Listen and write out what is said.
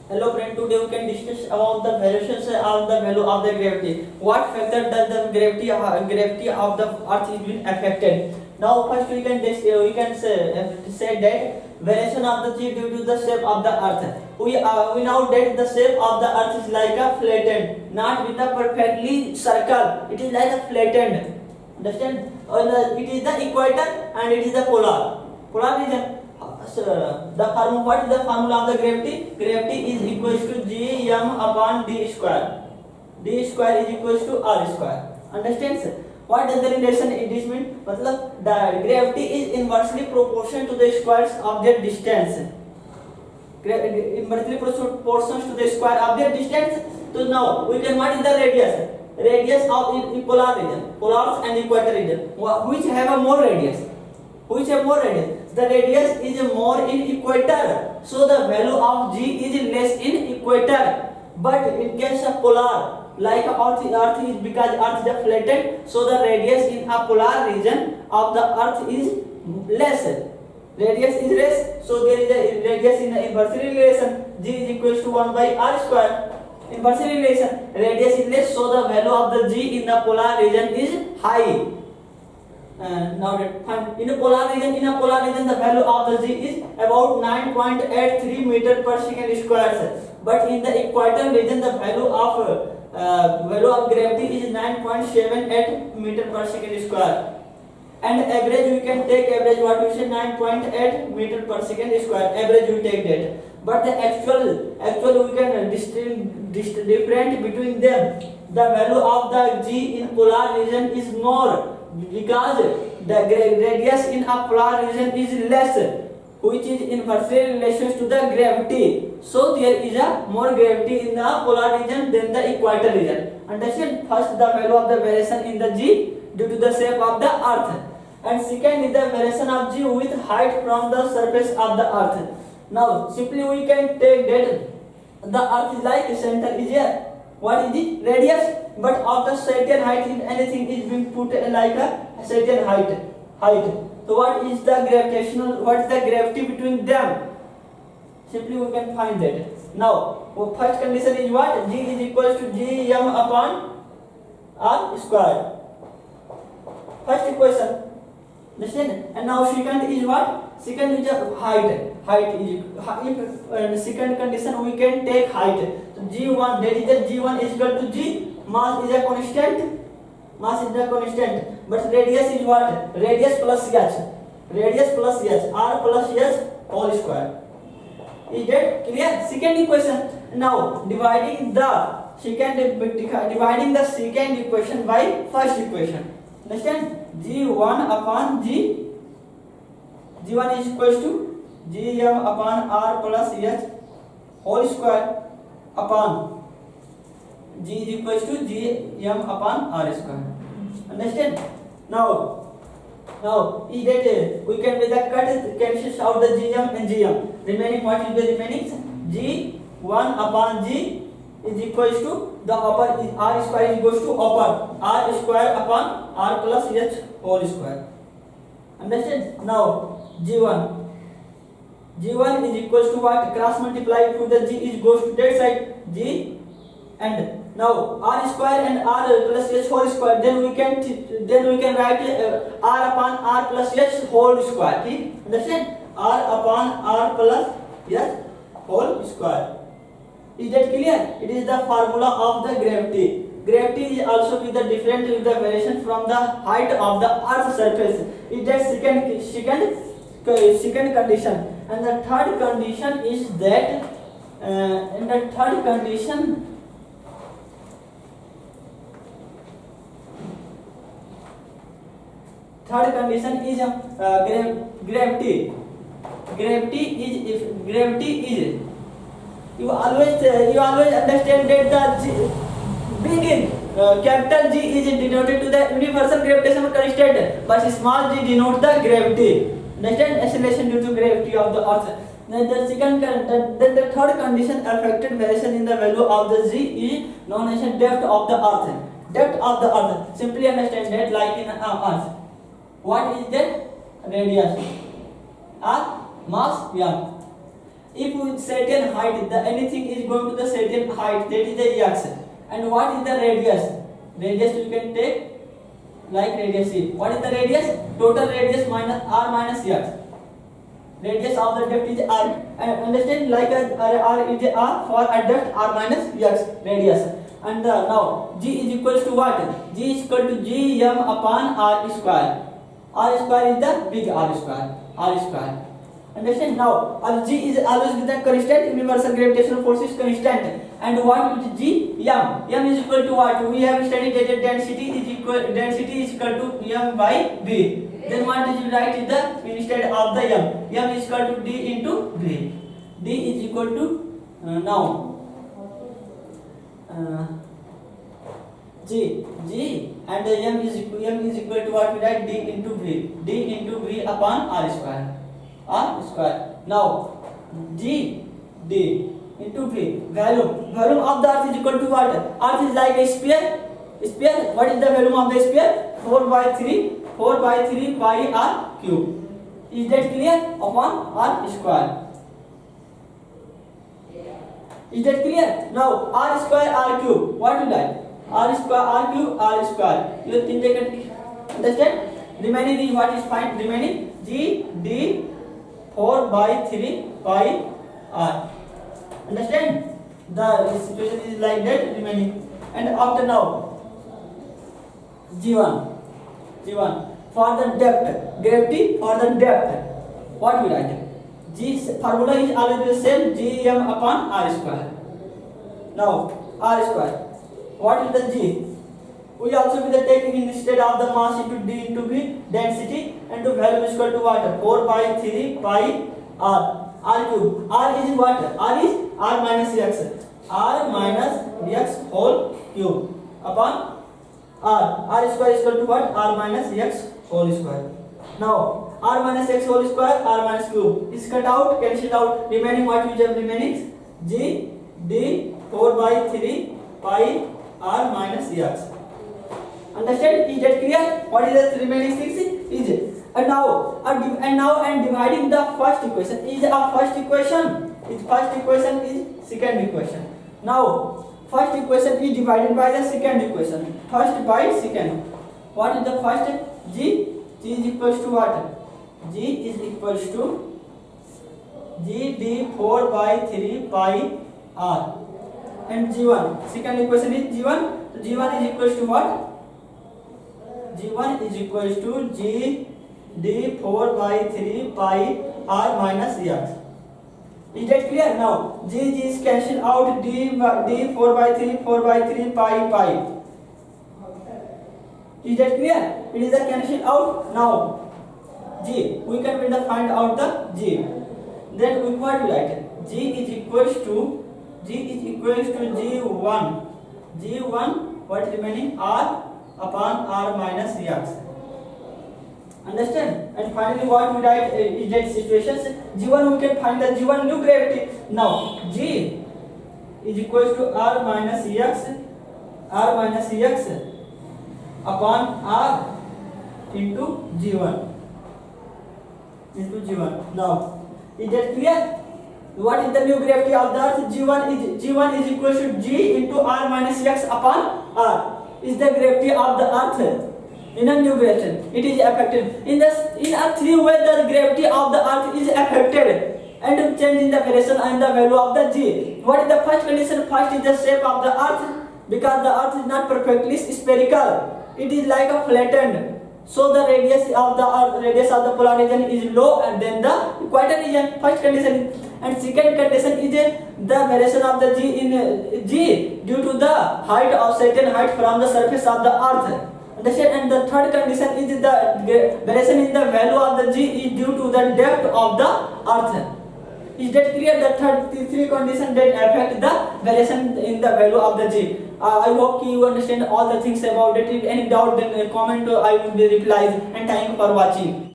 Hello friend, today we can discuss about the variations of the value of the gravity. What factor does the gravity of the earth is being affected? Now first we can say that variation of the g due to the shape of the earth. We know that the shape of the earth is like a flattened, not with a perfectly circle. It is like a flattened. Understand? It is the equator and it is the polar region. What is the formula of the gravity? Gravity is equals to Gm upon d square. D square is equals to r square. Understand sir? What does the relation it is mean? मतलब the gravity is inversely proportional to the squares of their distance. Inversely proportional to the square of their distance. So now we can what is the radius? Radius of polar region, polars and equator region. Which have a more radius? Which have more radius? The radius is more in equator, so the value of g is less in equator. But in case of polar, like earth is because earth is flattened, so the radius in a polar region of the earth is less. Radius is less, so there is a radius in the inverse relation. G is equals to 1 by r square. Inverse relation, radius is less, so the value of the g in the polar region is high. Now in a polar region, the value of the g is about 9.83 meter per second square. But in the equator region, the value of gravity is 9.78 meter per second square. And average we can take average what we say 9.8 meter per second square. Average we take that. But the actual we can different between them. The value of the g in polar region is more, because the radius in a polar region is less, which is inversely relations to the gravity. So there is a more gravity in the polar region than the equator region. Understand? First, the value of the variation in the g due to the shape of the earth, and second is the variation of g with height from the surface of the earth. Now simply we can take that the earth is like center is here. What is the radius? But of the certain height, if anything is being put like a certain height. So what is the gravitational? What is the gravity between them? Simply we can find that. Now first condition is what? G is equals to Gm upon r square. First equation. Understand? And now second is what? Second is height. Height is if second condition we can take height. So G1, that is the G1 is equal to G. Mass is a constant. But radius is what? Radius plus h. R plus h whole square. Is that clear? Second equation. Now dividing the second equation by first equation. Understand? G1 upon G. G1 is equals to Gm upon R plus h whole square upon G is equals to Gm upon R square. Understand? Now is that we can with the cut cancels out the Gm and Gm. Remaining what is the remaining? G1 upon G is equals to the upper is R square is equals to upper R square upon R plus h whole square. Understand? Now G1 is equals to what? Cross multiply to the G is goes to that side G, and now R square and R plus h whole square. Then we can write R upon R plus h whole square. Understand? R upon R plus h whole square. Is that clear? It is the formula of the gravity. Gravity is also with the different with the variation from the height of the earth's surface. Is that second condition. And the third condition is that third condition is gravity. Gravity is you always understand that the capital G is denoted to the universal gravitational constant, but small g denotes the gravity. Understand? Acceleration due to gravity of the earth. Then the third condition affected variation in the value of the g is known as depth of the earth. Simply understand that like in earth. What is that? Radius. R mass m. If with certain height, the anything is going to the certain height, that is the x. And what is the radius? Radius you can take like radius is. What is the radius? Total radius minus r minus x. Radius of the duct is r. Understand, like r is r for a duct, r minus x radius. And now g is equals to what? G is equal to g m upon r square. R square is the big R square. R square. Understand? Now, as G is always with the constant, universal gravitational force is constant. And what is G? M. M is equal to what? We have studied that density is equal to M by V. Then what did you write in the instead of the M? M is equal to D into V. D is equal to G and M is equal to what we write? D into V. D into V upon R square. R square. Now D into V. Volume of the earth is equal to what? Earth is like a sphere. What is the volume of the sphere? 4 by 3 pi r cube. Is that clear? Upon r square. Is that clear? Now r square r cube. What you like? R square r cube r square. You think they can understand? Remaining is what is fine. Remaining G D 4 by 3 pi r. Understand? The situation is like that remaining. And after now G1 for the depth, gravity for the depth. What we write? G formula is always the same, G m upon r square. Now r square. What is the G? We also will take instead of the mass into D into V, density, and to value is equal to what? 4 by 3 pi r cube. R is what? R is r minus x. R minus x whole cube upon r. R square is equal to what? R minus x whole square. Now r minus x whole square, r minus cube is cut out, cancelled out. Remaining what we have remaining? G D 4 by 3 pi r minus x. Understand? Is that clear? What is the remaining 6? Is it? And now dividing the first equation is a first equation. First equation is second equation. Now first equation is divided by the second equation. First by second. What is the first? G is equals to what? G is equals to G D 4 by 3 pi r. And G1. Second equation is G1. So G1 is equals to what? G1 is equals to G D 4 by 3 pi r minus x. Is that clear? Now G is cancelled out. D 4 by 3 pi. Is that clear? It is a cancelled out. Now G, we can find out the G. Then we what we write? G is equals to G1. G1 what remaining? R upon r minus x. Understand? And finally what we write is that situations. G1 we can find the G1 new gravity. Now G is equals to r minus x upon r into G1. Now is that clear? What is the new gravity of the earth? G1 is equals to G into r minus x upon r. Is the gravity of the earth in a new gravity. It is affected in a three way. The gravity of the earth is affected and change in the variation and the value of the G. What is the first condition? First is the shape of the earth, because the earth is not perfectly spherical. It is like a flattened. So the radius of the polar region is low and then the equator region. First condition. And second condition is the variation of the G due to the height of certain height from the surface of the earth. Understand? And the third condition is the variation in the value of the G is due to the depth of the earth. Is that clear? The three conditions that affect the variation in the value of the G. I hope you understand all the things about it. If any doubt, then comment. I will be replies. And thank you for watching.